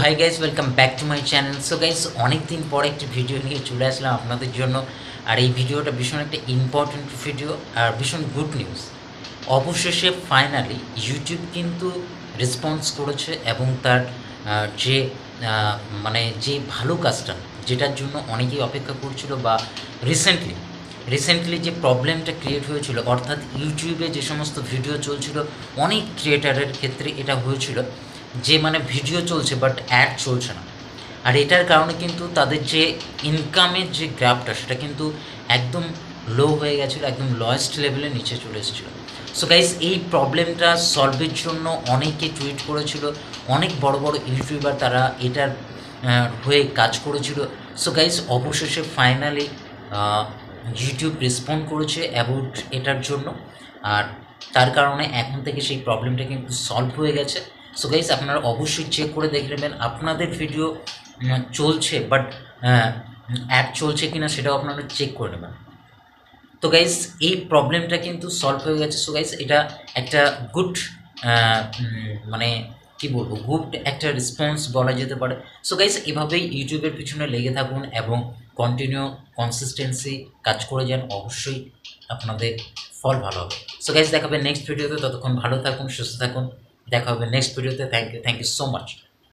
Hi guys, welcome back to my channel. So guys, অনেক দিন পর একটি ভিডিও নিয়ে চলে আসলাম আপনাদের জন্য। আর এই ভিডিওটা ভীষণ একটা ইম্পর্ট্যান্ট ভিডিও আর ভীষণ গুড নিউজ। অবশেষে ফাইনালি ইউটিউব কিন্তু রেসপন্স করেছে এবং তার যে আহ, মানে যে ভালো কাজটা, যেটার জন্য অনেকেই অপেক্ষা করছিল, বা রিসেন্টলি যে প্রবলেমটা ক্রিয়েট হয়েছিল, অর্থাৎ ইউটিউবে যে সমস্ত ভিডিও চলছিল, অনেক ক্রিয়েটারের ক্ষেত্রে এটা হয়েছিল যে ভিডিও চলছে বাট অ্যাড চলছে না। আর এটার কারণে কিন্তু তাদের যে ইনকামের যে গ্রাফটা, সেটা কিন্তু একদম লো হয়ে গেছিলো, একদম লোয়েস্ট লেভেলে নিচে চলে এসেছিলো। সো গাইজ, এই প্রবলেমটা সলভের জন্য অনেকে টুইট করেছিল, অনেক বড় বড় ইউটিউবার তারা এটার হয়ে কাজ করেছিল। সো গাইজ, অবশেষে ফাইনালি ইউটিউব রেসপন্ড করেছে অ্যাবাউট এটার জন্য। আর তার কারণে এখন থেকে সেই প্রবলেমটা কিন্তু সলভ হয়ে গেছে। সো গাইজ, আপনারা অবশ্যই চেক করে দেখে নেবেন আপনাদের ভিডিও চলছে, বাট অ্যাড চলছে কিনা সেটাও আপনারা চেক করে নেবেন। তো গাইজ, এই প্রবলেমটা কিন্তু সলভ হয়ে গেছে। সো গাইজ, এটা একটা গুড মানে কী বলবো, গুড একটা রেসপন্স বলা যেতে পারে। সো গাইজ, এভাবেই ইউটিউবের পিছনে লেগে থাকুন এবং কন্টিনিউ কনসিস্টেন্সি কাজ করে যান, অবশ্যই আপনাদের ফল ভালো হবে। সো গাইজ, দেখা হবে নেক্সট ভিডিওতে। ততক্ষণ ভালো থাকুন, সুস্থ থাকুন, দেখা হবে নেক্সট ভিডিওতে। Thank you so much.